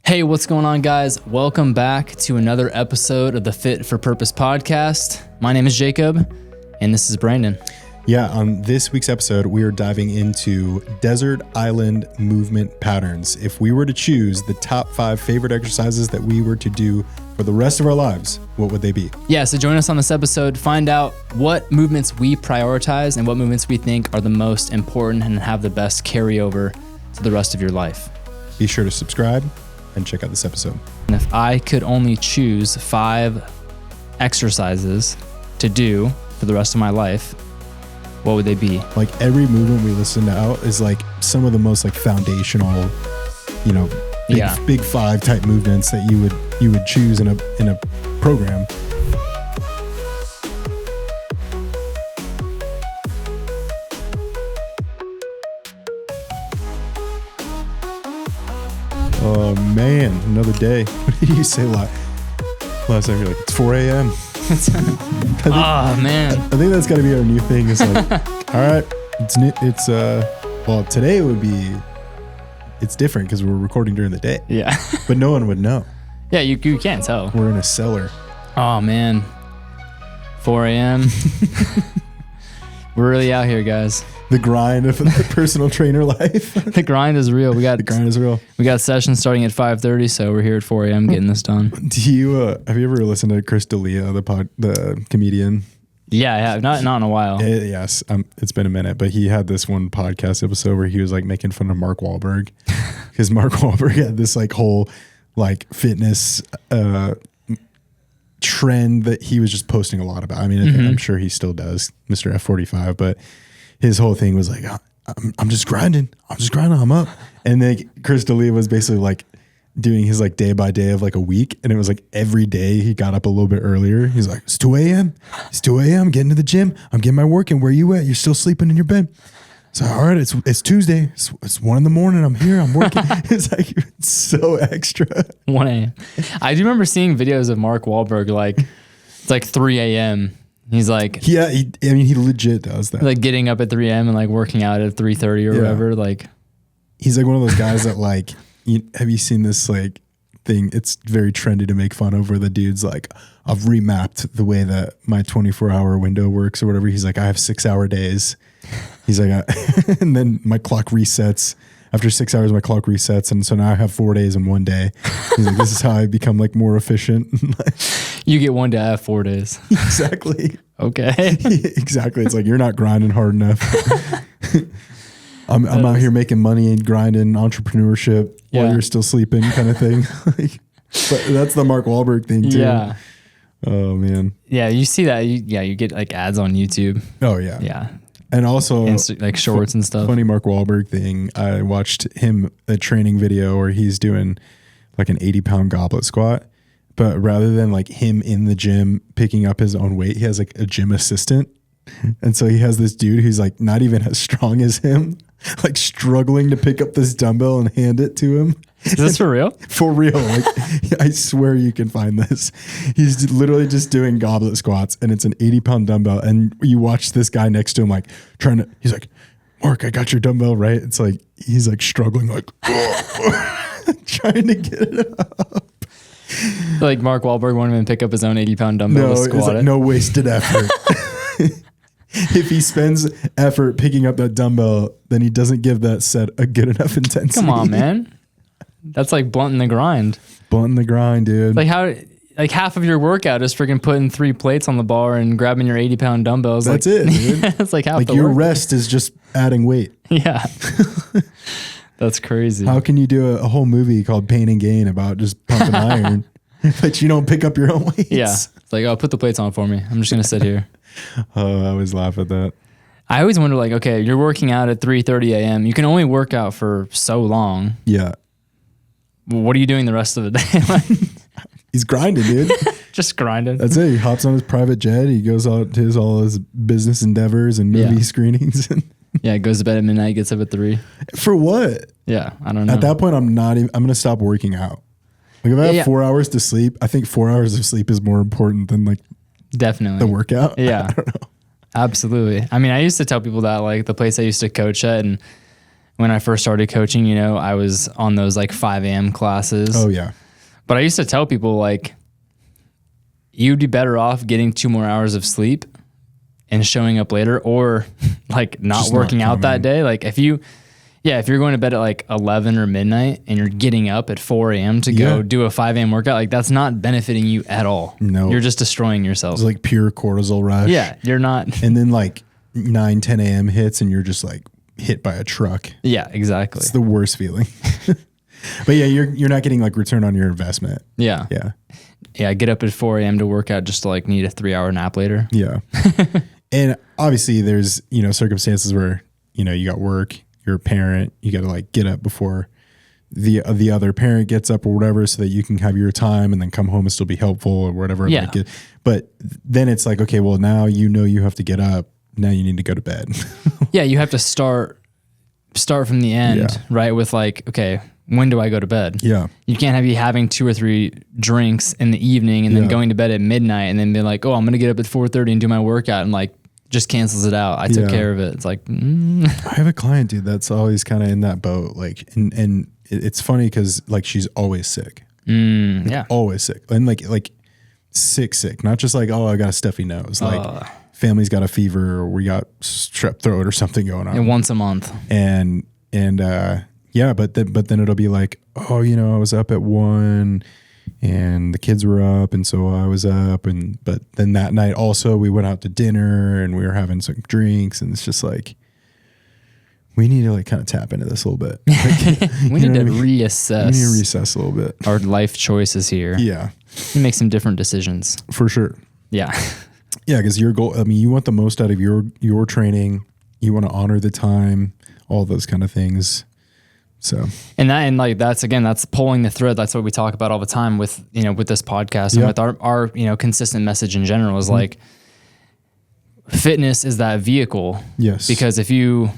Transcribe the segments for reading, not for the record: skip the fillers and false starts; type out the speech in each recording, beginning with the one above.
Hey, what's going on, guys? Welcome back to another episode of the Fit for Purpose podcast. My name is Jacob, and this is Brandon. Yeah, on this week's episode, we are diving into desert island movement patterns. If we were to choose the top 5 favorite exercises that we were to do for the rest of our lives, what would they be? Yeah, so join us on this episode. Find out what movements we prioritize and what movements we think are the most important and have the best carryover to the rest of your life. Be sure to subscribe and check out this episode. And if I could only choose 5 exercises to do for the rest of my life, what would they be? Like every movement we listen out is like some of the most like foundational, big 5 type movements that you would choose in a program. Oh man, another day. What did you say last time? You're like, it's 4 a.m. Man. I think that's got to be our new thing. It's like, all right, it's new. Well, today it's different because we're recording during the day. Yeah. But no one would know. Yeah, you can't tell. We're in a cellar. Oh man. 4 a.m. We're really out here, guys. The grind of the personal trainer life. The grind is real. The grind is real. We got sessions starting at 5:30, so we're here at 4 a.m. getting this done. Do you have you ever listened to Chris D'Elia, the comedian? Yeah, I have. Not in a while. Yes, it's been a minute, but he had this one podcast episode where he was like making fun of Mark Wahlberg because Mark Wahlberg had this like whole like fitness trend that he was just posting a lot about. I mean, I'm sure he still does, Mr. F45, but his whole thing was like, I'm just grinding. I'm up. And then Chris D'Elia was basically like doing his like day by day of like a week. And it was like every day he got up a little bit earlier. He's like, it's 2 a.m. It's 2 a.m. I'm getting to the gym. I'm getting my work in. Where you at? You're still sleeping in your bed. So, all right, it's Tuesday. It's 1 a.m. I'm here. I'm working. It's like, it's so extra. 1 a.m. I do remember seeing videos of Mark Wahlberg, like, it's like 3 a.m. He's like, yeah, he legit does that. Like getting up at 3 a.m. and like working out at 3:30 or whatever. Like, he's like one of those guys that like, have you seen this like thing? It's very trendy to make fun of where the dude's like, I've remapped the way that my 24-hour window works or whatever. He's like, I have 6-hour days. He's like, and then my clock resets. After 6 hours, my clock resets. And so now I have 4 days in one day. He's like, this is how I become like more efficient. You get 1 day, I have 4 days. Exactly. Okay. Exactly. It's like, you're not grinding hard enough. I'm out here making money and grinding entrepreneurship while you're still sleeping kind of thing. But that's the Mark Wahlberg thing too. Yeah. Oh man. Yeah. You see that. You get like ads on YouTube. Oh yeah. Yeah. And also like shorts and stuff. Funny Mark Wahlberg thing. I watched a training video where he's doing like an 80-pound goblet squat, but rather than like him in the gym picking up his own weight, he has like a gym assistant. And so he has this dude who's like not even as strong as him, like struggling to pick up this dumbbell and hand it to him. Is this for real? For real. Like, I swear you can find this. He's literally just doing goblet squats and it's an 80-pound dumbbell. And you watch this guy next to him, like he's like, Mark, I got your dumbbell, right? It's like, he's like struggling, like trying to get it up. Like Mark Wahlberg won't even pick up his own 80-pound dumbbell to squat it's like it. No wasted effort. If he spends effort picking up that dumbbell, then he doesn't give that set a good enough intensity. Come on, man. That's like blunting the grind. Blunting the grind, dude. Like half of your workout is freaking putting 3 plates on the bar and grabbing your 80-pound dumbbells. That's it, dude. It's like half like the your work. rest is just adding weight. Yeah. That's crazy. How can you do a whole movie called Pain and Gain about just pumping iron, but you don't pick up your own weights? Yeah. It's like, oh, put the plates on for me. I'm just going to sit here. Oh, I always laugh at that. I always wonder, like, okay, you're working out at 3:30 a.m. You can only work out for so long. Yeah. What are you doing the rest of the day? He's grinding, dude. Just grinding. That's it. He hops on his private jet. He goes out to all his business endeavors and movie screenings. Yeah, goes to bed at midnight, gets up at 3. For what? Yeah, I don't know. At that point, I'm going to stop working out. Like if I have 4 hours to sleep, I think 4 hours of sleep is more important than like definitely the workout. Yeah. I don't know. Absolutely. I mean, I used to tell people that, like the place I used to coach at, and when I first started coaching, you know, I was on those like 5 a.m. classes. Oh yeah. But I used to tell people like, you'd be better off getting 2 more hours of sleep and showing up later, or like not Just working not out that day. Like if you're going to bed at like 11 or midnight and you're getting up at 4 a.m. to go do a 5 a.m. workout, like that's not benefiting you at all. No. You're just destroying yourself. It's like pure cortisol rush. Yeah, you're not. And then like 9, 10 a.m. hits and you're just like hit by a truck. Yeah, exactly. It's the worst feeling. But yeah, you're not getting like return on your investment. Yeah. Yeah. Yeah, I get up at 4 a.m. to work out just to like need a 3-hour nap later. Yeah. And obviously there's, you know, circumstances where, you know, you got work, you're a parent, you got to like get up before the other parent gets up or whatever, so that you can have your time and then come home and still be helpful or whatever. Yeah. But then it's like, okay, well now you know you have to get up. Now you need to go to bed. Yeah, you have to start from the end, right? With like, okay, when do I go to bed? Yeah. You can't be having 2 or 3 drinks in the evening and then going to bed at midnight and then be like, oh, I'm going to get up at 4:30 and do my workout, and like just cancels it out. I took care of it. It's like, I have a client, dude, that's always kind of in that boat. Like, and it's funny because like she's always sick. Yeah. Always sick. And like sick, not just like, oh, I got a stuffy nose. Like family's got a fever, or we got strep throat or something going on. And once a month. And yeah, but then it'll be like, oh, you know, I was up at 1 and the kids were up, and so I was up, but then that night also we went out to dinner and we were having some drinks, and it's just like, we need to like kind of tap into this a little bit. Like, we need to reassess. We need to reassess a little bit our life choices here. Yeah. You make some different decisions. For sure. Yeah. Yeah, because your goal, I mean, you want the most out of your training. You want to honor the time, all those kind of things. So, and like, that's pulling the thread. That's what we talk about all the time with, you know, with this podcast and with our, you know, consistent message in general is like, fitness is that vehicle. Yes. Because if you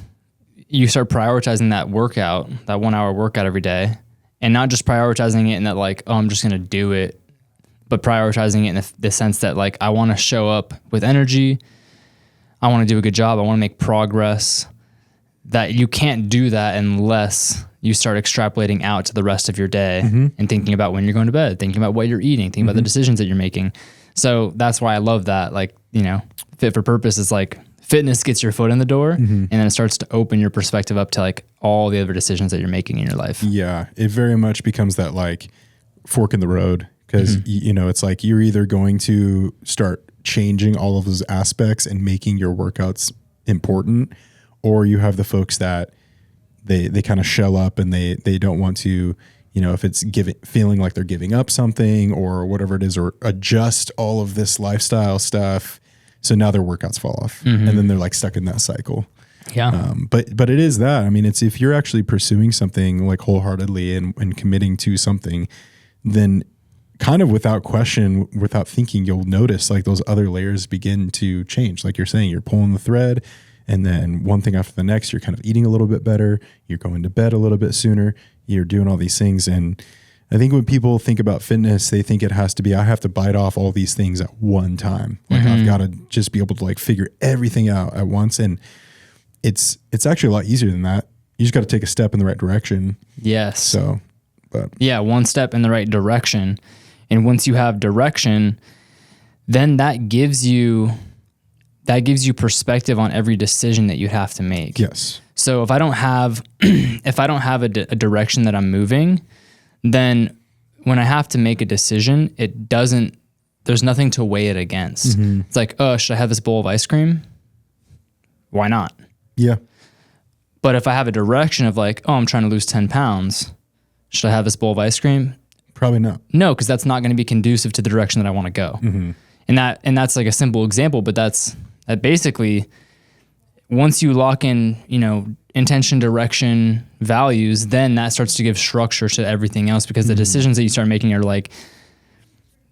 start prioritizing that workout, that 1 hour workout every day, and not just prioritizing it in that like, oh, I'm just going to do it, but prioritizing it in the sense that like, I want to show up with energy. I want to do a good job. I want to make progress. That you can't do that unless you start extrapolating out to the rest of your day and thinking about when you're going to bed, thinking about what you're eating, thinking about the decisions that you're making. So that's why I love that. Like, you know, fit for purpose is like, fitness gets your foot in the door and then it starts to open your perspective up to like all the other decisions that you're making in your life. Yeah. It very much becomes that like fork in the road, because, you know, it's like you're either going to start changing all of those aspects and making your workouts important, or you have the folks that they kind of shell up and they don't want to, you know, if it's feeling like they're giving up something or whatever it is, or adjust all of this lifestyle stuff. So now their workouts fall off and then they're like stuck in that cycle. Yeah. But it is that, I mean, it's, if you're actually pursuing something like wholeheartedly and committing to something, then kind of without question, without thinking, you'll notice like those other layers begin to change. Like you're saying, you're pulling the thread, and then one thing after the next, you're kind of eating a little bit better. You're going to bed a little bit sooner. You're doing all these things. And I think when people think about fitness, they think it has to be, I have to bite off all these things at one time. Like I've got to just be able to like figure everything out at once. And it's actually a lot easier than that. You just got to take a step in the right direction. Yes. So, but yeah, one step in the right direction. And once you have direction, then that gives you perspective on every decision that you have to make. yes. So if I don't have a direction that I'm moving, then when I have to make a decision, there's nothing to weigh it against. It's like, oh, should I have this bowl of ice cream? Why not? Yeah. But if I have a direction of like, oh, I'm trying to lose 10 pounds, should I have this bowl of ice cream? Probably not. No, because that's not going to be conducive to the direction that I want to go. And that's like a simple example, but that basically, once you lock in, you know, intention, direction, values, then that starts to give structure to everything else, because the decisions that you start making are like,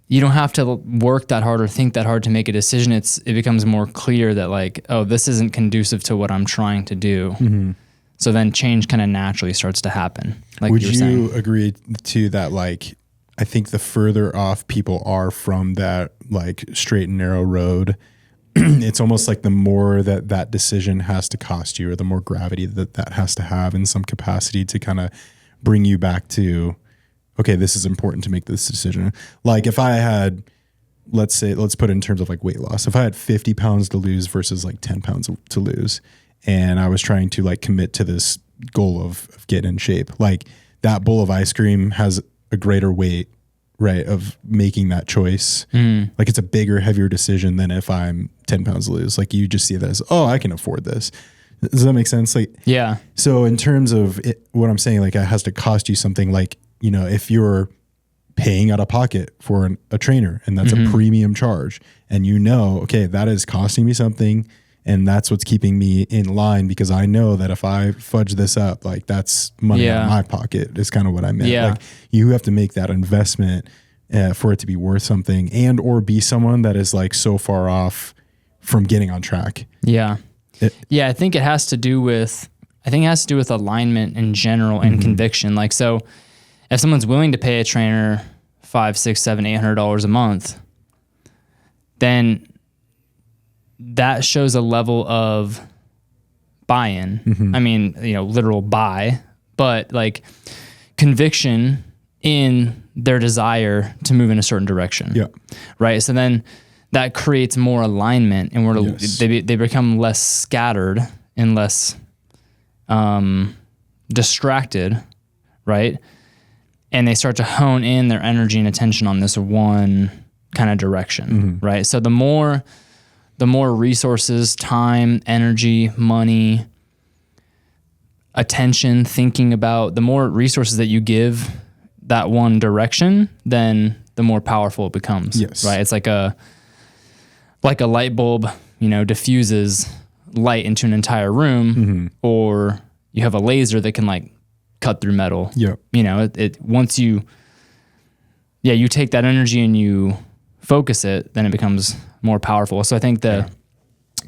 you don't have to work that hard or think that hard to make a decision. It becomes more clear that like, oh, this isn't conducive to what I'm trying to do. So then change kind of naturally starts to happen. Like would you were saying. you agree to that? Like, I think the further off people are from that like straight and narrow road, it's almost like the more that decision has to cost you, or the more gravity that has to have in some capacity to kind of bring you back to, okay, this is important to make this decision. Like if I had, let's put it in terms of like weight loss. If I had 50 pounds to lose versus like 10 pounds to lose, and I was trying to like commit to this goal of getting in shape, like that bowl of ice cream has a greater weight, right, of making that choice. Like it's a bigger, heavier decision than if I'm 10 pounds to lose. Like you just see that as, oh, I can afford this. Does that make sense? Like, yeah. So in terms of it, what I'm saying, like it has to cost you something. Like, you know, if you're paying out of pocket for a trainer, and that's a premium charge, and you know, okay, that is costing me something, and that's what's keeping me in line, because I know that if I fudge this up, like that's money out of my pocket, is kind of what I meant. Like you have to make that investment for it to be worth something, and or be someone that is like so far off from getting on track. Yeah. I think it has to do with alignment in general and conviction. Like, so if someone's willing to pay a trainer $500, $600, $700, $800 a month, then that shows a level of buy-in. I mean, you know, literal buy, but like conviction in their desire to move in a certain direction. Yeah. Right. So then that creates more alignment, and they become less scattered and less distracted. Right. And they start to hone in their energy and attention on this one kind of direction. Right. So the more resources, time, energy, money, attention, thinking about, the more resources that you give that one direction, then the more powerful it becomes. Yes. Right. It's like a light bulb, you know, diffuses light into an entire room, or you have a laser that can like cut through metal. Yeah. You know, once you take that energy and you focus it, then it becomes more powerful. So I think the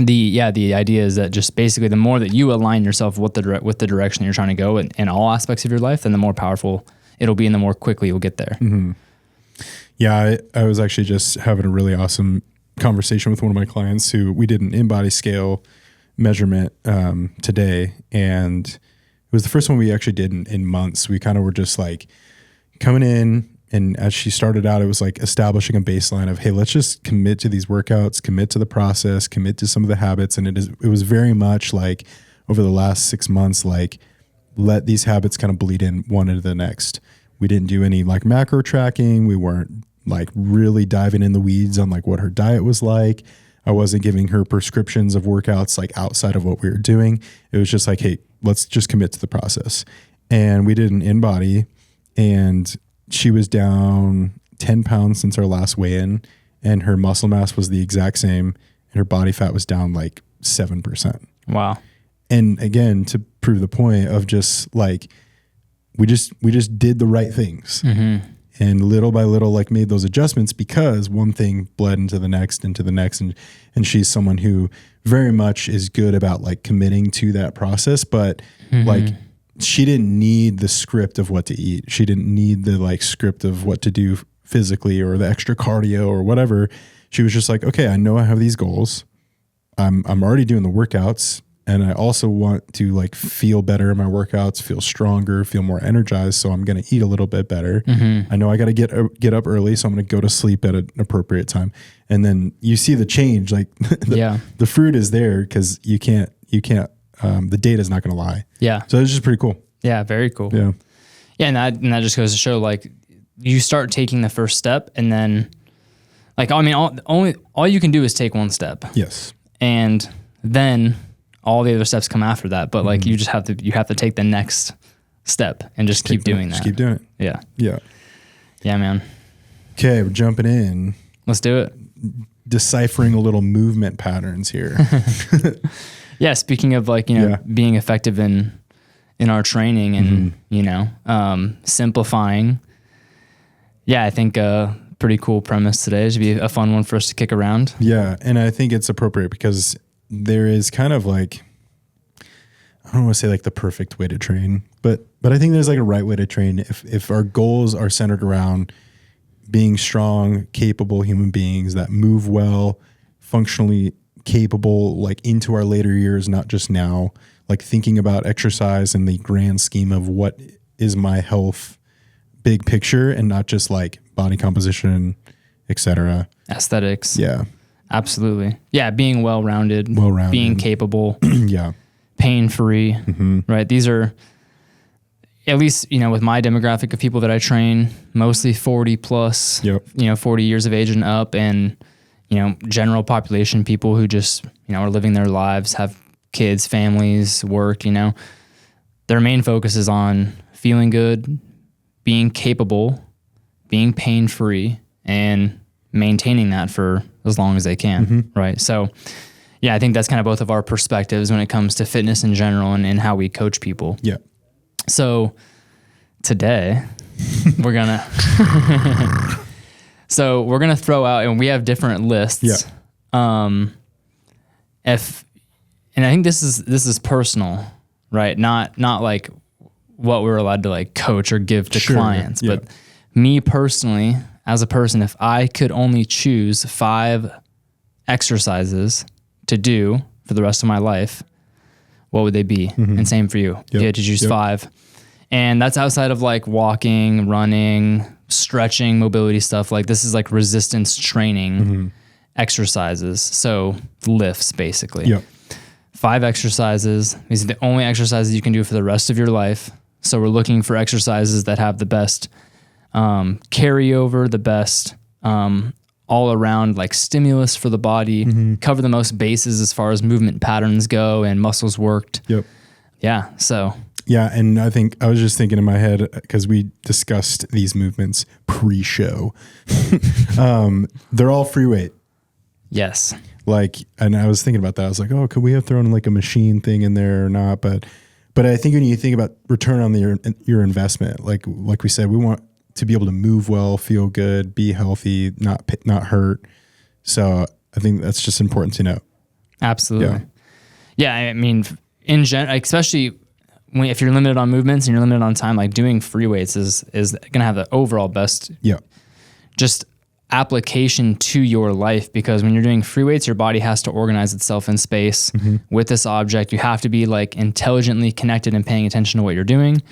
idea is that just basically the more that you align yourself with the direction you're trying to go in all aspects of your life, then the more powerful it'll be, and the more quickly you'll get there. Yeah. I was actually just having a really awesome conversation with one of my clients who we did an in-body scale measurement today, and it was the first one we actually did in months. We kind of were just like coming in, and as she started out, it was like establishing a baseline of, hey, let's just commit to these workouts, commit to the process, commit to some of the habits. And it was very much like over the last 6 months, like let these habits kind of bleed in one into the next. We didn't do any like macro tracking. We weren't like really diving in the weeds on like what her diet was like. I wasn't giving her prescriptions of workouts like outside of what we were doing. It was just like, hey, let's just commit to the process. And we did an in-body, and she was down 10 pounds since our last weigh-in, and her muscle mass was the exact same, and her body fat was down like 7%. Wow. And again, to prove the point of just like, we just did the right things. And little by little, like made those adjustments, because one thing bled into the next. And she's someone who very much is good about like committing to that process, but like she didn't need the script of what to eat. She didn't need the like script of what to do physically or the extra cardio or whatever. She was just like, okay, I know I have these goals. I'm already doing the workouts, and I also want to like feel better in my workouts, feel stronger, feel more energized. So I'm going to eat a little bit better. I know I got to get up early, so I'm going to go to sleep at an appropriate time. And then you see the change, like the fruit is there, because you can't, the data is not going to lie. Yeah. So it's just pretty cool. Yeah. Very cool. Yeah. Yeah. And that just goes to show, like, you start taking the first step, and then like, I mean, all you can do is take one step. Yes. And then all the other steps come after that. But like, you just have to take the next step and just keep doing that. Just keep doing it. Yeah. Yeah. Yeah, man. Okay. We're jumping in. Let's do it. Deciphering a little movement patterns here. Yeah. Speaking of like, being effective in our training and, simplifying. Yeah. I think pretty cool premise today. It should be a fun one for us to kick around. Yeah. And I think it's appropriate because there is kind of like, I don't want to say like the perfect way to train, but I think there's like a right way to train. If our goals are centered around being strong, capable human beings that move well, functionally capable, like into our later years, not just now, like thinking about exercise in the grand scheme of what is my health big picture and not just like body composition, etc. Aesthetics. Yeah. Absolutely. Yeah. Being well-rounded, being capable, Yeah. pain-free, right? These are, at least, with my demographic of people that I train, mostly 40 plus, 40 years of age and up, and, general population people who just, are living their lives, have kids, families, work, their main focus is on feeling good, being capable, being pain-free, and maintaining that for as long as they can. Right. So yeah, I think that's kind of both of our perspectives when it comes to fitness in general and how we coach people. Yeah. So today we're gonna throw out, and we have different lists. Yeah. And I think this is personal, right? Not like what we're allowed to like coach or give to clients, but me personally, as a person, if I could only choose 5 exercises to do for the rest of my life, what would they be? And same for you. If you had to choose 5. And that's outside of like walking, running, stretching, mobility stuff. Like this is like resistance training exercises. So lifts basically. Yep. 5 exercises. These are the only exercises you can do for the rest of your life. So we're looking for exercises that have the best carryover, the best all around like stimulus for the body, cover the most bases as far as movement patterns go and muscles worked. Yep. Yeah. So. Yeah. And I think I was just thinking in my head, because we discussed these movements pre-show, they're all free weight. Yes. Like, and I was thinking about that. I was like, oh, could we have thrown like a machine thing in there or not? But I think when you think about return on your investment, like we said, we want to be able to move well, feel good, be healthy, not hurt. So I think that's just important to know. Absolutely. Yeah. I mean, in general, especially if you're limited on movements and you're limited on time, like doing free weights is going to have the overall best just application to your life, because when you're doing free weights, your body has to organize itself in space with this object. You have to be like intelligently connected and paying attention to what you're doing.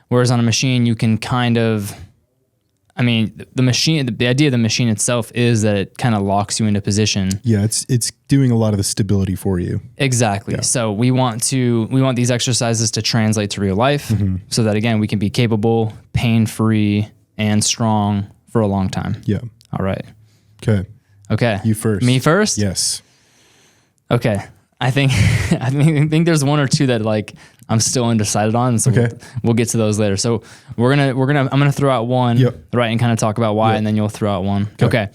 Whereas on a machine, you can kind of, the idea of the machine itself is that it kind of locks you into position. Yeah, it's doing a lot of the stability for you. Exactly. Yeah. So we want these exercises to translate to real life, so that again we can be capable, pain-free, and strong for a long time. Yeah. All right. Okay. You first. Me first? Yes. Okay. I think there's 1 or 2 that like I'm still undecided on. So we'll get to those later. So I'm gonna throw out one, right, and kind of talk about why, and then you'll throw out one. Okay.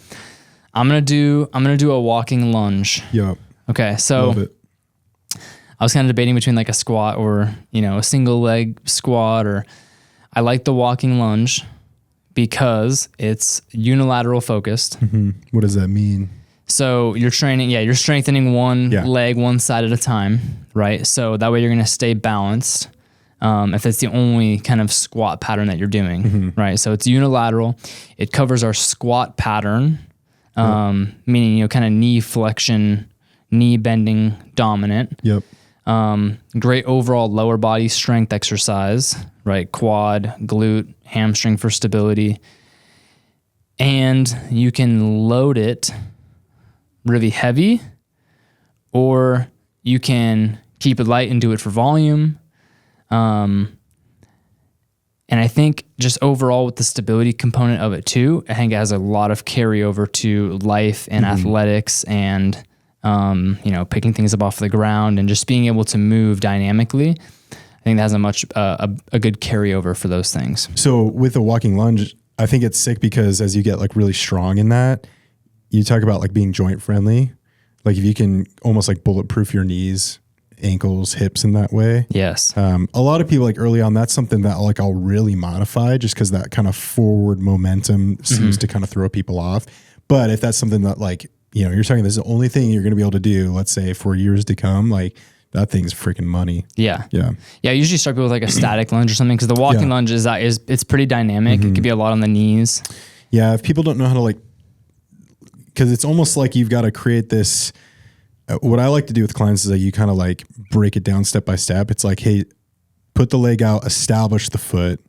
I'm gonna do a walking lunge. Yeah. Okay. So love it. I was kind of debating between like a squat or a single leg squat, or I like the walking lunge because it's unilateral focused. What does that mean? So you're strengthening one leg, one side at a time, right? So that way you're going to stay balanced. If it's the only kind of squat pattern that you're doing, right? So it's unilateral. It covers our squat pattern, meaning, kind of knee flexion, knee bending dominant. Yep. Great overall lower body strength exercise, right? Quad, glute, hamstring for stability. And you can load it really heavy, or you can keep it light and do it for volume. And I think just overall with the stability component of it too, I think it has a lot of carryover to life and athletics and, picking things up off the ground and just being able to move dynamically. I think that has a good carryover for those things. So with the walking lunge, I think it's sick because as you get like really strong in that, you talk about like being joint friendly. Like if you can almost like bulletproof your knees, ankles, hips in that way. Yes. A lot of people like early on, that's something that like I'll really modify just because that kind of forward momentum seems to kind of throw people off. But if that's something that like, you're talking, this is the only thing you're going to be able to do, let's say for years to come, like that thing's freaking money. Yeah. Yeah. Yeah. I usually start people with like a static lunge or something, because the walking lunge it's pretty dynamic. It could be a lot on the knees. Yeah. If people don't know how to like, because it's almost like you've got to create this what I like to do with clients is that you kind of like break it down step by step. It's like, hey, put the leg out, establish the foot,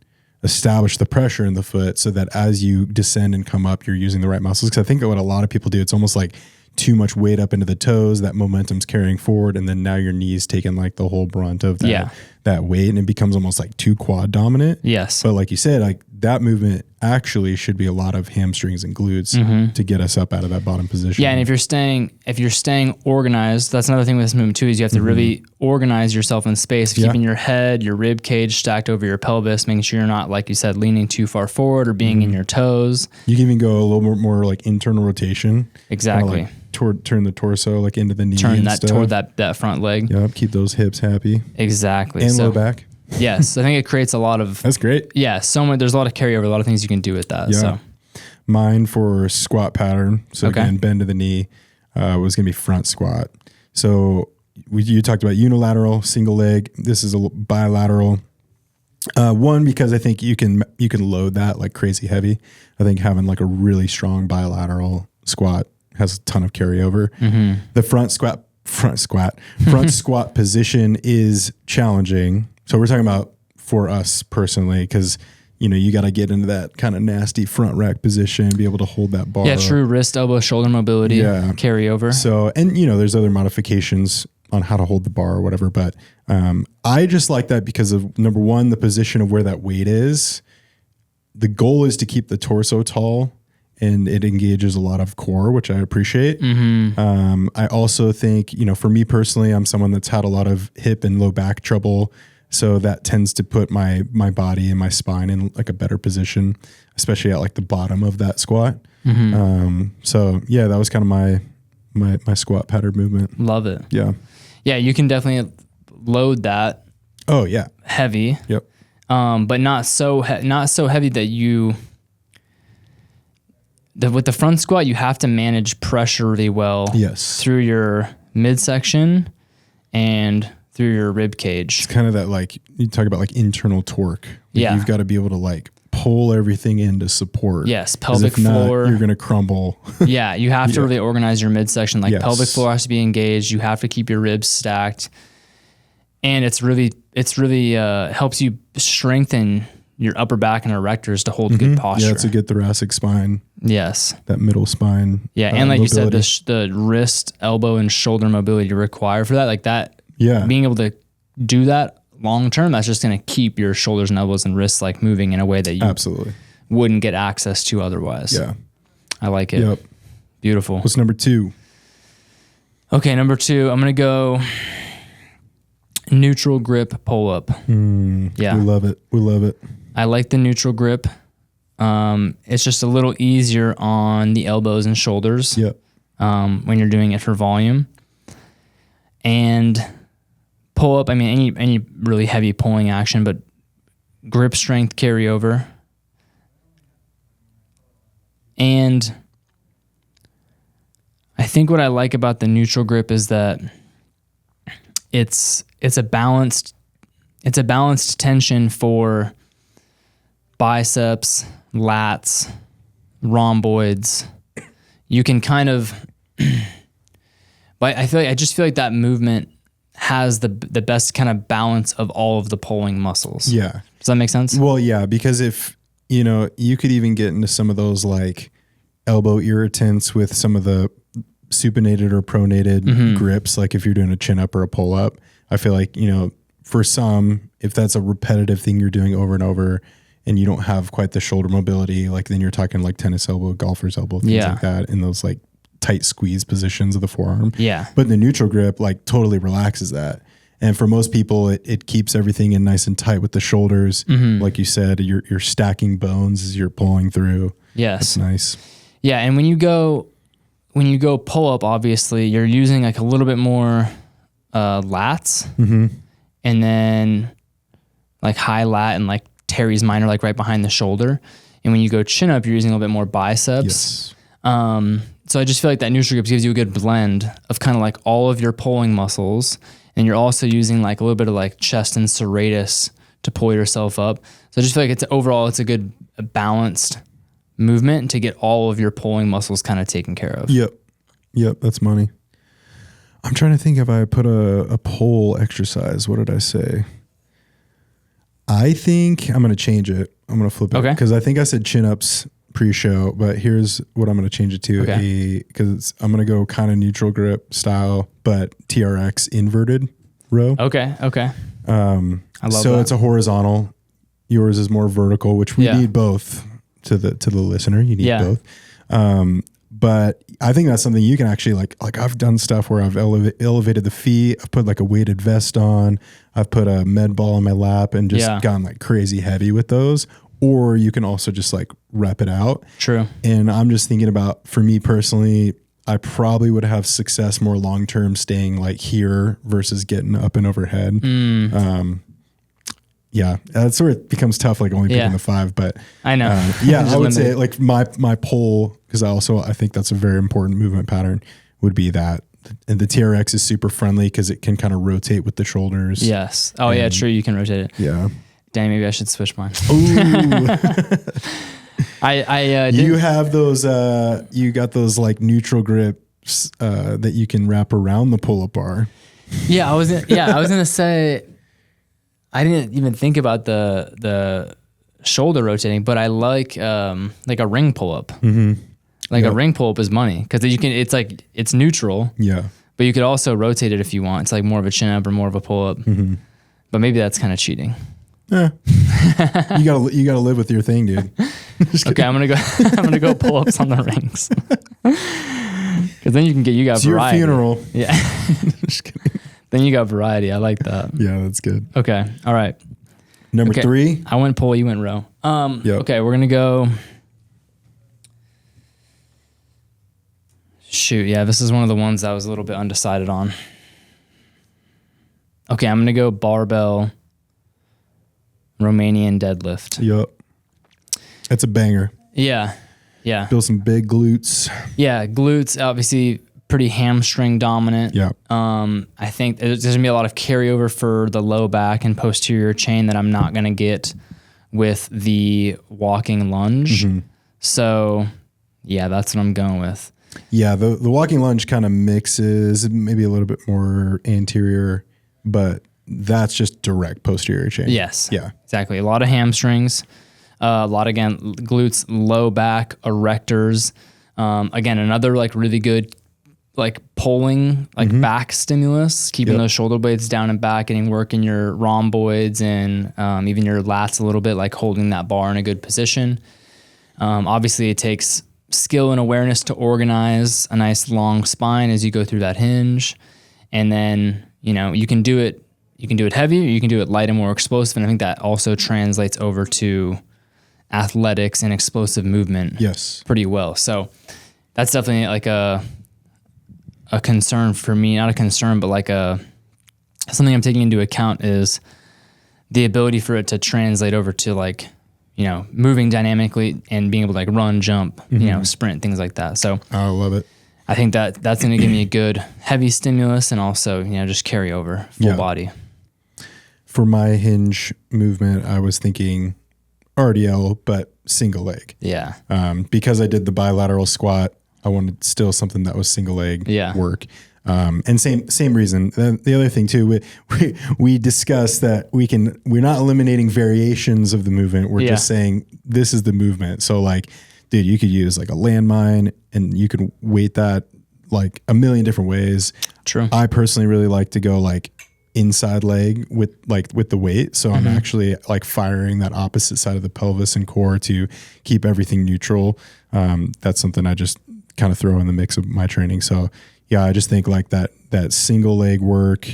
establish the pressure in the foot so that as you descend and come up, you're using the right muscles. Because I think that what a lot of people do, it's almost like too much weight up into the toes, that momentum's carrying forward, and then now your knees taking like the whole brunt of that weight, and it becomes almost like too quad dominant. Yes. But like you said, like that movement actually should be a lot of hamstrings and glutes to get us up out of that bottom position. Yeah, and if you're staying organized, that's another thing with this movement too, is you have to really organize yourself in space, keeping your head, your rib cage stacked over your pelvis, making sure you're not, like you said, leaning too far forward or being in your toes. You can even go a little more like internal rotation. Exactly. Like turn the torso like into the knee. Turn that toward that front leg. Yep, keep those hips happy. Exactly. And low back. Yes, I think it creates a lot of. That's great. Yeah, there's a lot of carryover, a lot of things you can do with that. Yeah. So, mine for squat pattern. So again, bend to the knee was going to be front squat. So you talked about unilateral, single leg. This is a bilateral. One, because I think you can load that like crazy heavy. I think having like a really strong bilateral squat has a ton of carryover. The front squat position is challenging. So we're talking about for us personally, because you got to get into that kind of nasty front rack position, be able to hold that bar. Yeah, true wrist, elbow, shoulder mobility, carryover. So, and there's other modifications on how to hold the bar or whatever, but I just like that because of, number one, the position of where that weight is. The goal is to keep the torso tall, and it engages a lot of core, which I appreciate. I also think, for me personally, I'm someone that's had a lot of hip and low back trouble. So that tends to put my body and my spine in like a better position, especially at like the bottom of that squat. So yeah, that was kind of my squat pattern movement. Love it. Yeah. Yeah, you can definitely load that. Oh yeah. Heavy. Yep. But not so heavy that with the front squat, you have to manage pressure really well. Yes. Through your midsection and through your rib cage. It's kind of that, like, you talk about like internal torque. You've got to be able to like pull everything in to support. Yes. Pelvic floor. You're going to crumble. Yeah. You have to really organize your midsection. Like pelvic floor has to be engaged. You have to keep your ribs stacked. And it's really helps you strengthen your upper back and erectors to hold good posture. Yeah, it's a good thoracic spine. Yes. That middle spine. Yeah. And like mobility. You said, the wrist, elbow, and shoulder mobility required for that, like that. Yeah. Being able to do that long term, that's just going to keep your shoulders and elbows and wrists like moving in a way that you wouldn't get access to otherwise. Yeah. I like it. Yep. Beautiful. What's number 2? Okay, number 2, I'm going to go neutral grip pull up. Yeah. We love it. I like the neutral grip. It's just a little easier on the elbows and shoulders. Yep. When you're doing it for volume. And pull up, I mean, any really heavy pulling action, but grip strength carryover. And I think what I like about the neutral grip is that it's a balanced tension for biceps, lats, rhomboids. You can kind of, but I just feel like that movement has the best kind of balance of all of the pulling muscles. Yeah. Does that make sense? Well, yeah, because if, you could even get into some of those like elbow irritants with some of the supinated or pronated grips. Like if you're doing a chin up or a pull up, I feel like, for some, if that's a repetitive thing you're doing over and over and you don't have quite the shoulder mobility, like then you're talking like tennis elbow, golfer's elbow, things like that in those like tight squeeze positions of the forearm. Yeah. But the neutral grip like totally relaxes that. And for most people, it keeps everything in nice and tight with the shoulders. Like you said, you're stacking bones as you're pulling through. Yes. That's nice. Yeah. And when you go pull up, obviously you're using like a little bit more lats and then like high lat and like teres minor, like right behind the shoulder. And when you go chin up, you're using a little bit more biceps. Yes. So I just feel like that neutral grip gives you a good blend of kind of like all of your pulling muscles. And you're also using like a little bit of like chest and serratus to pull yourself up. So I just feel like it's a good balanced movement to get all of your pulling muscles kind of taken care of. Yep. That's money. I'm trying to think if I put a poll exercise. What did I say? I think I'm going to change it. I'm going to flip it. Okay. Because I think I said chin-ups pre-show, but here's what I'm going to change it to. Because I'm going to go kind of neutral grip style, but TRX inverted row. Okay. I love so that. it's a horizontal. Yours is more vertical, which we need both to the listener. You need both. But I think that's something you can actually like I've done stuff where I've elevated the feet. I've put like a weighted vest on. I've put a med ball on my lap and just gone like crazy heavy with those. Or you can also just like rep it out. True. And I'm just thinking about, for me personally, I probably would have success more long-term staying like here versus getting up and overhead. Yeah, that's where it becomes tough, like only picking the 5, but I know. I would say like my poll, because I think that's a very important movement pattern, would be that. And the TRX is super friendly because it can kind of rotate with the shoulders. Yes. Oh yeah, true. You can rotate it. Yeah. Dang, maybe I should switch mine. Ooh. I you have those, you got those like neutral grips that you can wrap around the pull-up bar. Yeah, I was gonna say, I didn't even think about the shoulder rotating, but I like a ring pull up. Mm-hmm. A ring pull up is money because you can. It's neutral. Yeah, but you could also rotate it if you want. It's like more of a chin up or more of a pull up. Mm-hmm. But maybe that's kind of cheating. Yeah, you gotta live with your thing, dude. Okay, I'm gonna go pull ups on the rings because then you got it's variety. Your funeral. Yeah. Just kidding. Then you got variety. I like that. Yeah, that's good. Okay. All right. Number 3. I went pull, you went row. Yep. Okay, we're gonna go. Shoot, yeah, this is one of the ones I was a little bit undecided on. Okay, I'm gonna go barbell Romanian deadlift. Yep. That's a banger. Yeah. Build some big glutes. Yeah, glutes, obviously pretty hamstring dominant. Yeah. I think there's gonna be a lot of carryover for the low back and posterior chain that I'm not gonna get with the walking lunge. Mm-hmm. So yeah, that's what I'm going with. Yeah, the walking lunge kind of mixes maybe a little bit more anterior, but that's just direct posterior chain. Yes. Yeah. Exactly. A lot of hamstrings, a lot, again, glutes, low back, erectors. Again, another like really good like pulling, like back stimulus, keeping those shoulder blades down and back, getting work in your rhomboids and even your lats a little bit, like holding that bar in a good position. Obviously, it takes skill and awareness to organize a nice long spine as you go through that hinge. And then, you can do it heavy, or you can do it light and more explosive. And I think that also translates over to athletics and explosive movement pretty well. So that's definitely like a concern for me, not a concern, but like something I'm taking into account is the ability for it to translate over to like, moving dynamically and being able to like run, jump, sprint, things like that. So I love it. I think that's going to give me a good heavy stimulus and also, just carry over full body. For my hinge movement, I was thinking RDL, but single leg. Yeah. Because I did the bilateral squat, I wanted still something that was single leg work. And same reason. The other thing too, we discussed that we're not eliminating variations of the movement. We're just saying this is the movement. So like, dude, you could use like a landmine and you could weight that like a million different ways. True. I personally really like to go like inside leg with the weight. So I'm actually like firing that opposite side of the pelvis and core to keep everything neutral. That's something I just kind of throw in the mix of my training. So yeah, I just think like that single leg work,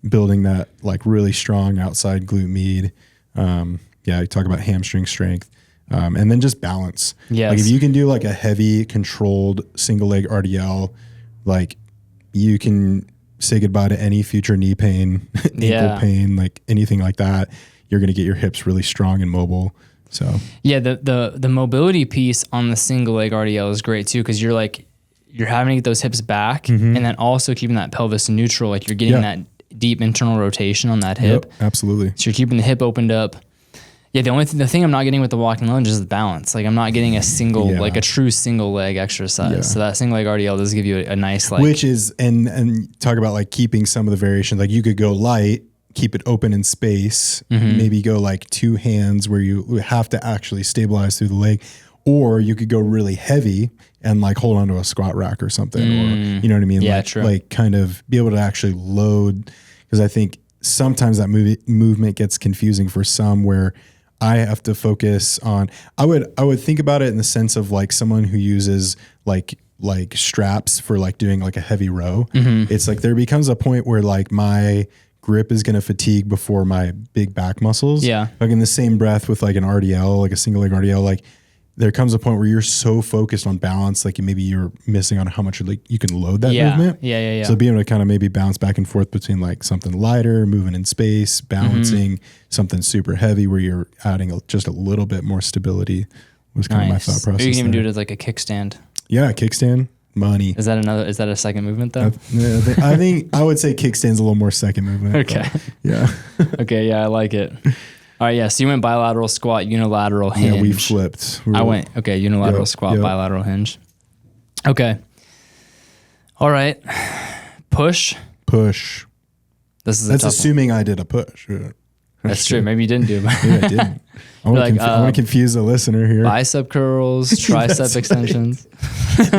building that like really strong outside glute med. You talk about hamstring strength, and then just balance. Yes. Like if you can do like a heavy controlled single leg RDL, like you can say goodbye to any future knee pain, ankle pain, like anything like that. You're going to get your hips really strong and mobile. So yeah, the mobility piece on the single leg RDL is great too, because you're having to get those hips back and then also keeping that pelvis neutral. Like you're getting that deep internal rotation on that hip. Yep, absolutely. So you're keeping the hip opened up. Yeah, the thing I'm not getting with the walking lunge is the balance. Like I'm not getting a single, like a true single leg exercise. Yeah. So that single leg RDL does give you a nice like. Which is, and talk about like keeping some of the variations. Like you could go light, keep it open in space, maybe go like 2 hands where you have to actually stabilize through the leg, or you could go really heavy and like hold onto a squat rack or something, or you know what I mean? Yeah, like, true. Like kind of be able to actually load, because I think sometimes that movement gets confusing for some where I have to focus on, I would think about it in the sense of like someone who uses like straps for like doing like a heavy row. It's like there becomes a point where like my grip is going to fatigue before my big back muscles. Yeah. Like in the same breath with like an RDL, like a single leg RDL, like there comes a point where you're so focused on balance, like maybe you're missing on how much like you can load that movement. Yeah. So being able to kind of maybe bounce back and forth between like something lighter, moving in space, balancing, something super heavy where you're adding just a little bit more stability was kind of my thought process. Or you can even do it as like a kickstand. Yeah, kickstand. Money. Is that a second movement though? I think I would say kickstand's a little more second movement. Okay. Yeah. Okay. Yeah, I like it. All right. Yeah. So you went bilateral squat, unilateral hinge. Yeah, we flipped. I went unilateral squat, bilateral hinge. Okay. All right. Push. That's assuming I did a push. That's true. Maybe you didn't do it. Maybe I didn't. I want to confuse the listener here. Bicep curls, tricep extensions,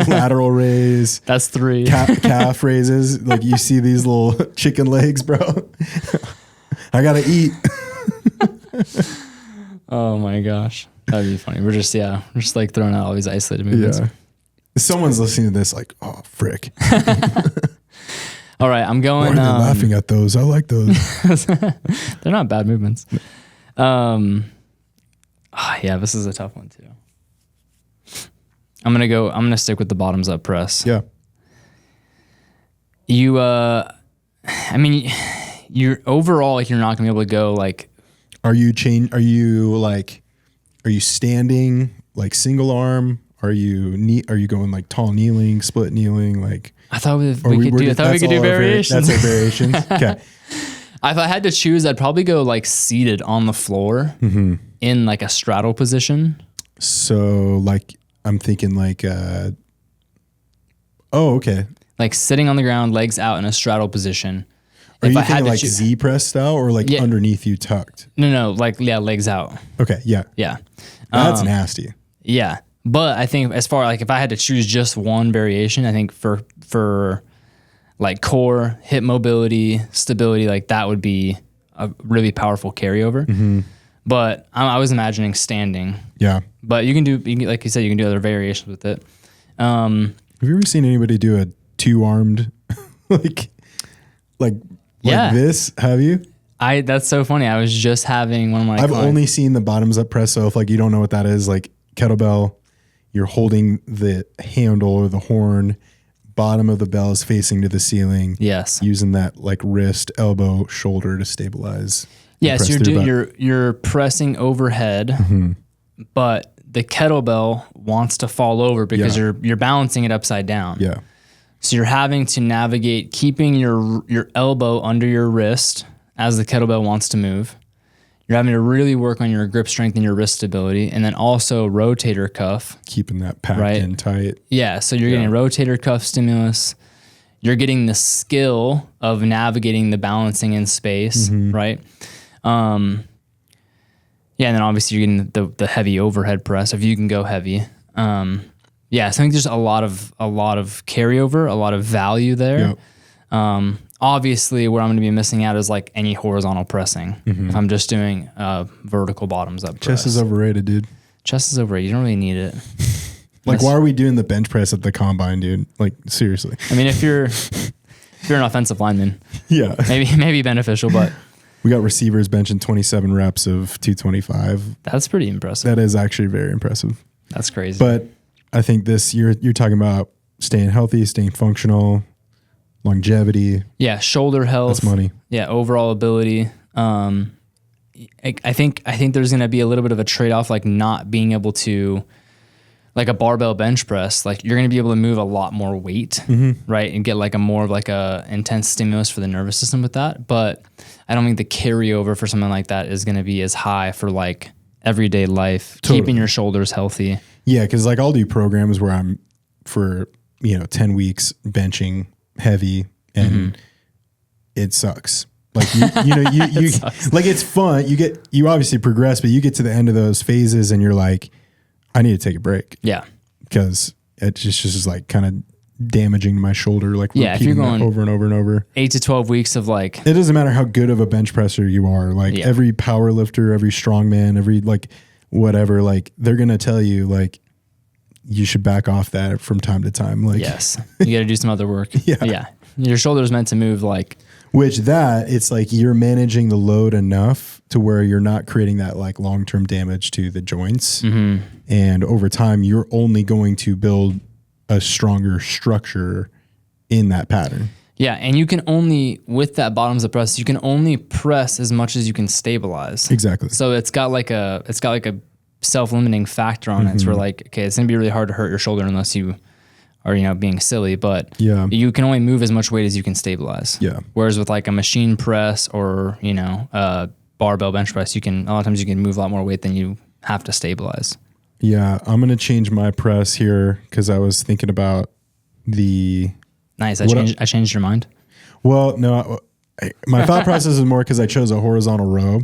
lateral raise. That's 3. Calf raises. Like you see these little chicken legs, bro. I gotta eat. Oh my gosh, that'd be funny. We're just like throwing out all these isolated movements. Yeah. Someone's listening to this, like, oh frick. All right, I'm going. Why are they laughing at those? I like those. They're not bad movements. Yeah, this is a tough one too. I'm gonna stick with the bottoms up press. Yeah. You're overall like you're not gonna be able to go like. Are you standing like single arm? Are you going like tall kneeling, split kneeling? Like I thought we could do variations. That's our variations. Okay. If I had to choose, I'd probably go like seated on the floor in like a straddle position. So like I'm thinking like okay. Like sitting on the ground, legs out in a straddle position. Are you thinking like Z press style or like underneath you tucked? No, like legs out. Okay, yeah. Yeah. That's nasty. Yeah. But I think as far like if I had to choose just one variation, I think for like core, hip mobility, stability, like that would be a really powerful carryover. But I was imagining standing. Yeah. But you can like you said, you can do other variations with it. Have you ever seen anybody do a 2-armed like this? Have you? That's so funny. I was just having one of my I've only seen the bottoms up press. So if like you don't know what that is, like kettlebell, you're holding the handle or the horn, bottom of the bell is facing to the ceiling. Yes. Using that like wrist, elbow, shoulder to stabilize. Yes, you're pressing overhead, but the kettlebell wants to fall over because you're balancing it upside down. Yeah. So you're having to navigate keeping your elbow under your wrist as the kettlebell wants to move. You're having to really work on your grip strength and your wrist stability, and then also rotator cuff. Keeping that packed in tight. Yeah, so you're getting rotator cuff stimulus. You're getting the skill of navigating the balancing in space, right? And then obviously you're getting the heavy overhead press if you can go heavy. So I think there's a lot of carryover, a lot of value there. Yep. Obviously, where I'm going to be missing out is like any horizontal pressing. If I'm just doing vertical bottoms up press. Chest is overrated, dude. Chest is overrated. You don't really need it. Like, why are we doing the bench press at the combine, dude? Like, seriously. I mean, if you're an offensive lineman, maybe beneficial, but we got receivers benching 27 reps of 225. That's pretty impressive. That is actually very impressive. That's crazy. But I think you're talking about staying healthy, staying functional, longevity. Yeah, shoulder health. That's money. Yeah, overall ability. I think there's going to be a little bit of a trade-off, like not being able to, like a barbell bench press, like you're going to be able to move a lot more weight, right? And get like a more of like a intense stimulus for the nervous system with that. But I don't think the carryover for something like that is going to be as high for like everyday life, Totally. keeping your shoulders healthy. Yeah, because like I'll do programs where I'm for 10 weeks benching heavy, and it sucks. Like you like it's fun. You obviously progress, but you get to the end of those phases and you're like, I need to take a break. Yeah, because it's just like kind of damaging my shoulder. Like if you're going over and over and over, 8 to 12 weeks of like, it doesn't matter how good of a bench presser you are. Like every power lifter, every strongman, every like whatever, like they're gonna tell you like you should back off that from time to time. Like yes, you got to do some other work. Yeah. Your shoulder's meant to move like. Which it's like you're managing the load enough to where you're not creating that like long-term damage to the joints. And over time, you're only going to build a stronger structure in that pattern. Yeah. And you can only, with that bottoms up press, you can only press as much as you can stabilize. Exactly. So it's got like a self-limiting factor on it. It's where like, okay, it's gonna be really hard to hurt your shoulder unless you are, being silly, but you can only move as much weight as you can stabilize. Yeah. Whereas with like a machine press or, barbell bench press, a lot of times you can move a lot more weight than you have to stabilize. Yeah. I'm going to change my press here because I was thinking about the... Nice. I changed your mind? Well, no, my thought process is more because I chose a horizontal row.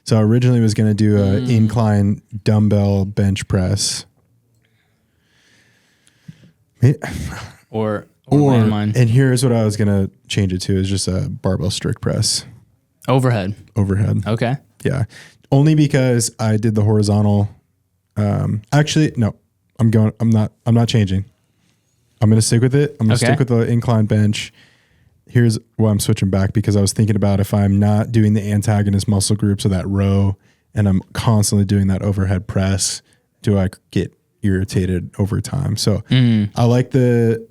So I originally was going to do an incline dumbbell bench press. Or landmine. And here's what I was going to change it to is just a barbell strict press. Overhead. Okay. Yeah. Only because I did the horizontal. Actually, no, I'm not changing. I'm going to stick with it. I'm going to stick with the incline bench. Here's why I'm switching back, because I was thinking about if I'm not doing the antagonist muscle groups of that row and I'm constantly doing that overhead press, do I get irritated over time? So I like the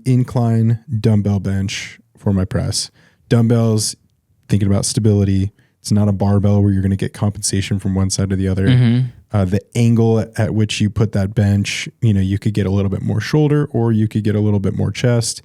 incline dumbbell bench for my press. Dumbbells, thinking about stability. It's not a barbell where you're going to get compensation from one side or the other. The angle at which you put that bench, you could get a little bit more shoulder or you could get a little bit more chest.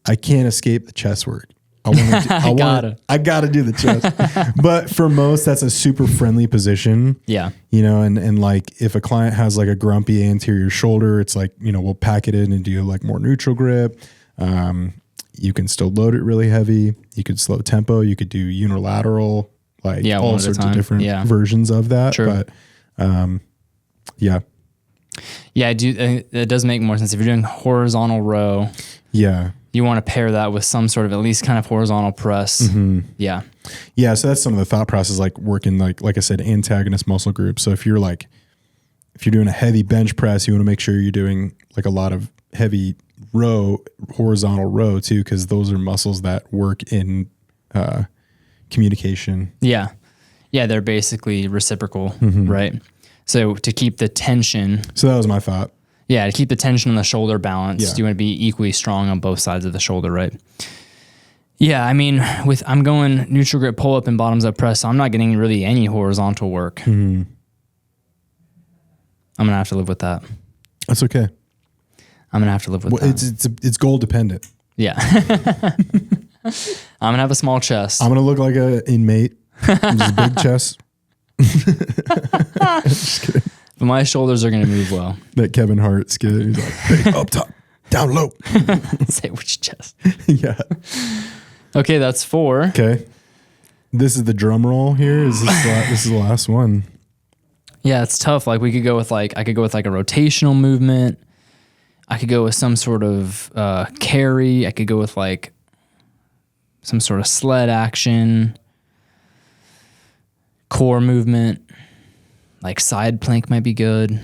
I can't escape the chest work. I gotta do the chest. But for most, that's a super friendly position. Yeah. And like if a client has like a grumpy anterior shoulder, it's like, we'll pack it in and do like more neutral grip. You can still load it really heavy. You could slow tempo. You could do unilateral, like all sorts of different versions of that. True. But yeah. Yeah, I do. It does make more sense if you're doing horizontal row. Yeah. You want to pair that with some sort of at least kind of horizontal press. Yeah. Yeah. So that's some of the thought process, like working, like I said, antagonist muscle groups. So if you're doing a heavy bench press, you want to make sure you're doing like a lot of heavy horizontal row too, because those are muscles that work in communication. Yeah. Yeah. They're basically reciprocal, right? So to keep the tension. So that was my thought. Yeah, to keep the tension on the shoulder balanced, Yeah. you want to be equally strong on both sides of the shoulder, right? Yeah, I mean, I'm going neutral grip pull up and bottoms up press, so I'm not getting really any horizontal work. I'm gonna have to live with that. That's okay. I'm gonna have to live with that. It's goal dependent. Yeah. I'm gonna have a small chest. I'm gonna look like an inmate. Just a big chest. Just kidding. But my shoulders are gonna move well. That Kevin Hart skit. He's like, hey, up top, down low. Say which chest. Yeah. Okay, that's 4. Okay. This is the drum roll here. This is the last one. Yeah, it's tough. Like I could go with like a rotational movement. I could go with some sort of carry. I could go with like some sort of sled action, core movement, like side plank might be good.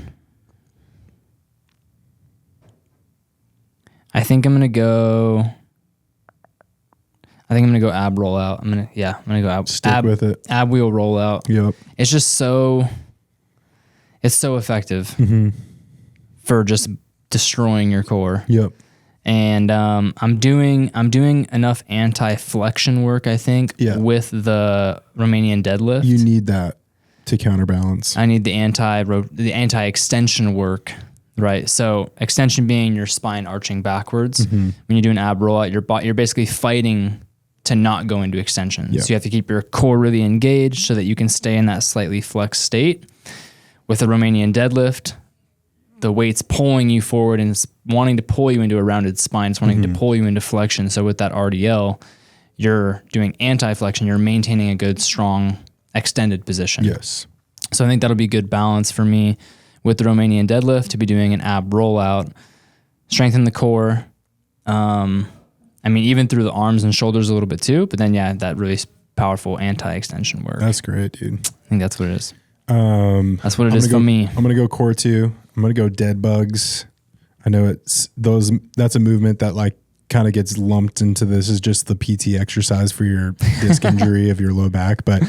I think I'm gonna go ab roll out. I'm gonna go ab. Stick with it. Ab wheel roll out. Yep. It's just so effective for just destroying your core. Yep. And I'm doing enough anti-flexion work, I think, with the Romanian deadlift. You need that to counterbalance. I need the anti-extension work, right? So extension being your spine arching backwards. When you do an ab rollout, you're basically fighting to not go into extension. Yeah. So you have to keep your core really engaged so that you can stay in that slightly flexed state. With the Romanian deadlift, the weight's pulling you forward and it's wanting to pull you into a rounded spine. It's wanting to pull you into flexion. So with that RDL, you're doing anti-flexion. You're maintaining a good, strong, extended position. Yes. So I think that'll be good balance for me with the Romanian deadlift to be doing an ab rollout, strengthen the core. I mean, even through the arms and shoulders a little bit too, but then that really powerful anti-extension work. That's great, dude. I think that's what it is. That's what it is for me. I'm going to go core 2. I'm going to go dead bugs. I know that's a movement that like kind of gets lumped into this is just the PT exercise for your disc injury of your low back, but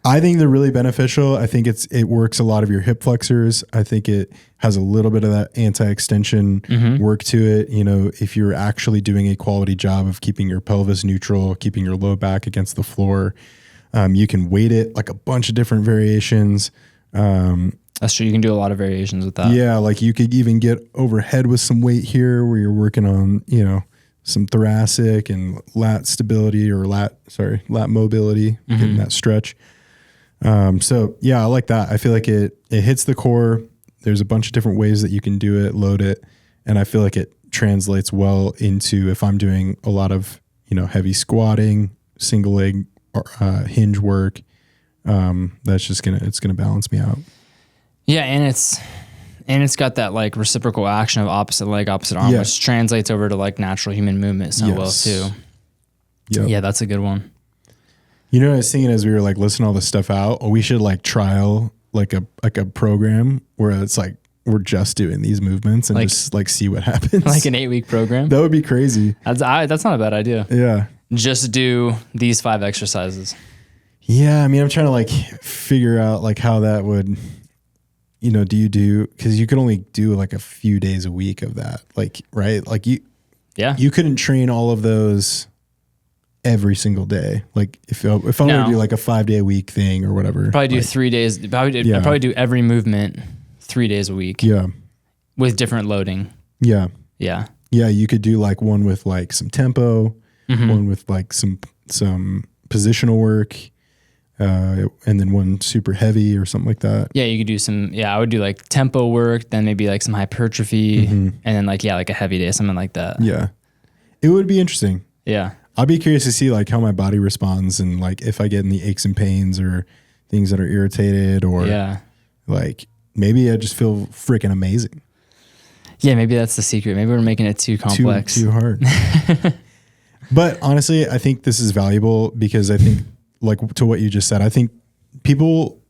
I think they're really beneficial. I think it works a lot of your hip flexors. I think it has a little bit of that anti-extension work to it. You know, if you're actually doing a quality job of keeping your pelvis neutral, keeping your low back against the floor, you can weight it like a bunch of different variations. That's true. You can do a lot of variations with that. Yeah. Like you could even get overhead with some weight here where you're working on, you know, some thoracic and lat stability or lat mobility, getting that stretch. So yeah, I like that. I feel like it hits the core. There's a bunch of different ways that you can do it, load it. And I feel like it translates well into if I'm doing a lot of, you know, heavy squatting, single leg, hinge work. That's just it's going to balance me out. Yeah. And it's got that like reciprocal action of opposite leg, opposite arm, which translates over to like natural human movement so well too. Yep. Yeah. That's a good one. You know what I was thinking as we were like listing all this stuff out? We should like trial like a program where it's like we're just doing these movements and like, just like see what happens. Like an 8-week program. That would be crazy. That's not a bad idea. Yeah. Just do these 5 exercises. Yeah. I mean, I'm trying to like figure out like how that would, you know, because you could only do like a few days a week of that. Like, right. Like you couldn't train all of those every single day. Like if I were to do like a 5-day a week thing or whatever, probably do 3 days. I'd probably do every movement 3 days a week. Yeah. With different loading. Yeah. Yeah. Yeah. You could do like one with like some tempo, one with like some positional work, and then one super heavy or something like that. Yeah. You could do I would do like tempo work, then maybe like some hypertrophy and then like a heavy day, something like that. Yeah. It would be interesting. Yeah. I'd be curious to see like how my body responds and like if I get any aches and pains or things that are irritated or like maybe I just feel freaking amazing. Yeah, maybe that's the secret. Maybe we're making it too complex. Too hard. But honestly, I think this is valuable because I think like to what you just said, I think people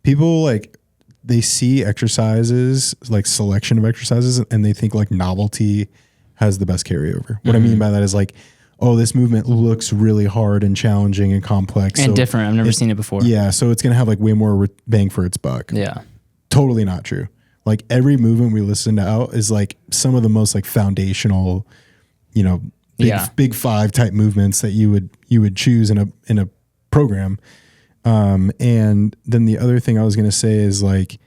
like they see exercises, like selection of exercises, and they think like novelty has the best carryover. What I mean by that is like, oh, this movement looks really hard and challenging and complex. And different. I've never seen it before. Yeah. So it's going to have like way more bang for its buck. Yeah. Totally not true. Like every movement we listened out is like some of the most like foundational, you know, big 5 type movements that you would choose in a program. And then the other thing I was going to say is like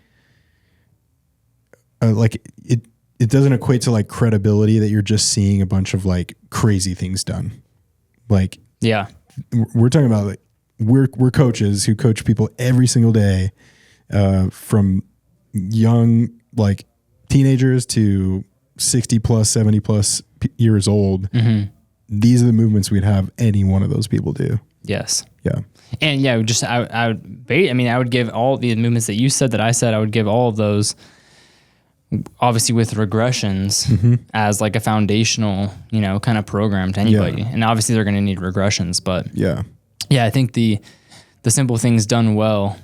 it doesn't equate to like credibility that you're just seeing a bunch of like crazy things done. Like, yeah, we're talking about like, we're coaches who coach people every single day, from young, like teenagers to 60 plus, 70 plus years old. These are the movements we'd have any one of those people do. Yes. Yeah. And yeah, I would give all the movements that you said that I said, I would give all of those obviously with regressions as like a foundational, you know, kind of program to anybody. Yeah. And obviously they're going to need regressions, but yeah, I think the simple things done well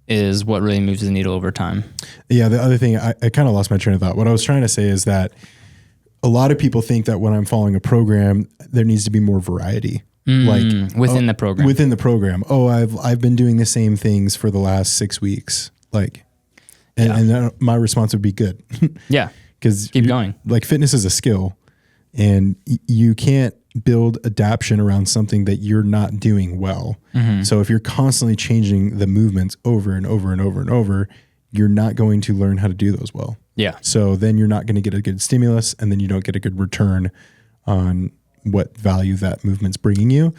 is what really moves the needle over time. Yeah. The other thing, I kind of lost my train of thought. What I was trying to say is that a lot of people think that when I'm following a program, there needs to be more variety. Like within the program. Oh, I've been doing the same things for the last 6 weeks. Like, and my response would be good. Yeah. Because keep going. Like fitness is a skill and you can't build adaptation around something that you're not doing well. So if you're constantly changing the movements over and over and over and over, you're not going to learn how to do those well. Yeah. So then you're not going to get a good stimulus and then you don't get a good return on what value that movement's bringing you.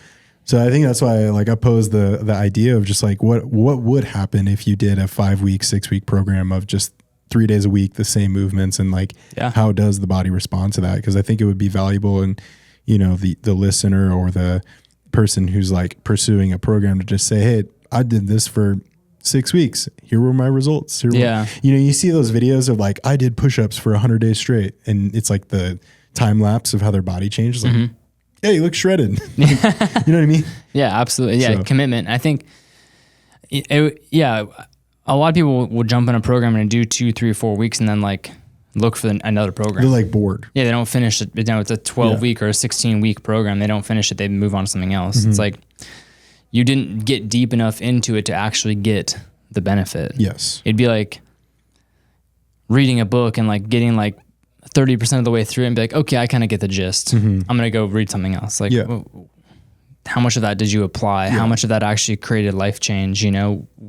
So I think that's why like I posed the idea of just like what would happen if you did a 5-week, 6-week program of just 3 days a week, the same movements, and like how does the body respond to that? Because I think it would be valuable, and the listener or the person who's like pursuing a program to just say, hey, I did this for 6 weeks. Here were my results. You see those videos of like, I did push-ups for 100 days straight, and it's like the time lapse of how their body changes. Like, hey, you look shredded. You know what I mean? Yeah, absolutely. Yeah, commitment. I think, a lot of people will jump in a program and do 2, 3, 4 weeks and then like look for another program. They're like bored. Yeah, they don't finish it. It's a 12-week or a 16-week program. They don't finish it. They move on to something else. It's like you didn't get deep enough into it to actually get the benefit. Yes. It'd be like reading a book and like getting like 30% of the way through it and be like, okay, I kind of get the gist. I'm going to go read something else. Like, how much of that did you apply? How much of that actually created life change?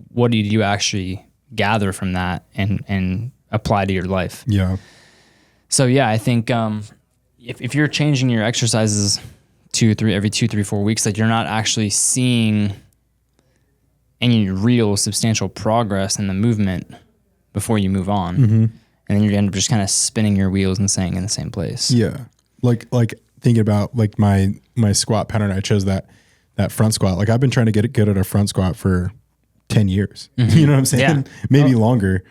What did you actually gather from that and apply to your life? Yeah. So I think if you're changing your exercises every 2, 3, 4 weeks, like you're not actually seeing any real substantial progress in the movement before you move on. And then you end up just kind of spinning your wheels and staying in the same place. Yeah. Like thinking about like my squat pattern, I chose that front squat. Like I've been trying to get good at a front squat for 10 years. You know what I'm saying? Yeah. Maybe longer.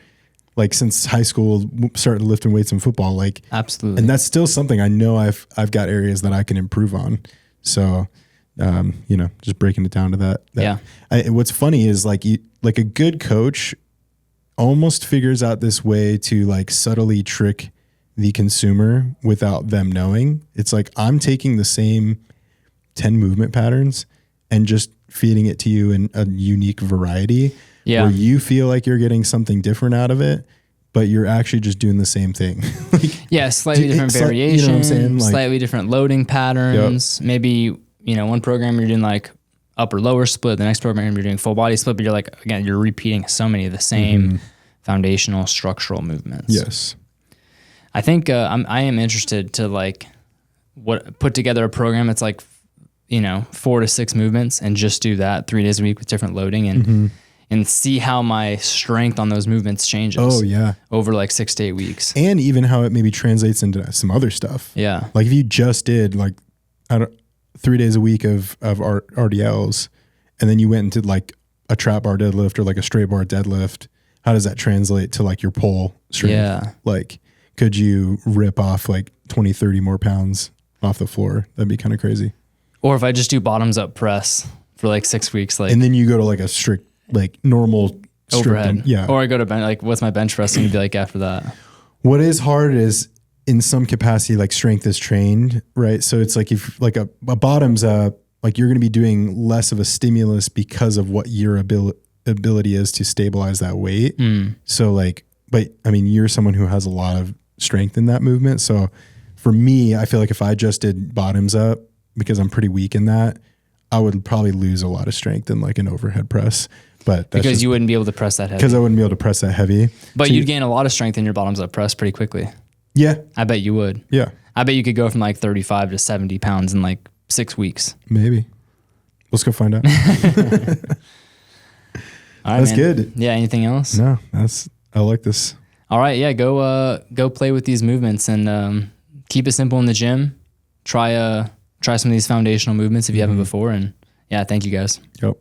Like since high school, started lifting weights in football. Like absolutely. And that's still something I know I've got areas that I can improve on. So, just breaking it down to that. What's funny is like a good coach almost figures out this way to like subtly trick the consumer without them knowing. It's like, I'm taking the same 10 movement patterns and just feeding it to you in a unique variety where you feel like you're getting something different out of it, but you're actually just doing the same thing. Slightly different variation, you know what I'm saying? Like, slightly different loading patterns. Maybe, one program you're doing like upper lower split, the next program you're doing full body split, but you're like, again, you're repeating so many of the same foundational structural movements. Yes. I think I am interested to like put together a program that's like, 4 to 6 movements and just do that 3 days a week with different loading and see how my strength on those movements changes. Oh yeah. Over like 6 to 8 weeks. And even how it maybe translates into some other stuff. Yeah. Like if you just did like 3 days a week of RDLs and then you went into like a trap bar deadlift or like a straight bar deadlift, how does that translate to like your pull strength? Yeah. Like, could you rip off like 20, 30 more pounds off the floor? That'd be kind of crazy. Or if I just do bottoms up press for like 6 weeks, like, and then you go to like a strict, like normal overhead. Yeah. Or I go to bench, like what's my bench press going to be like after that? What is hard is in some capacity, like strength is trained, right? So it's like if like a bottoms up, like you're going to be doing less of a stimulus because of what your ability is to stabilize that weight. So like, but I mean, you're someone who has a lot of strength in that movement. So for me, I feel like if I just did bottoms up, because I'm pretty weak in that, I would probably lose a lot of strength in like an overhead press. But that's because you wouldn't be able to press that heavy. Because I wouldn't be able to press that heavy. But so you'd gain a lot of strength in your bottoms up press pretty quickly. Yeah. I bet you would. Yeah. I bet you could go from like 35 to 70 pounds in like 6 weeks. Maybe. Let's go find out. All right, that's man. good. Yeah. Anything else? No, I like this. All right. Yeah. Go play with these movements and keep it simple in the gym. Try some of these foundational movements if you haven't before. And yeah, thank you guys. Yep.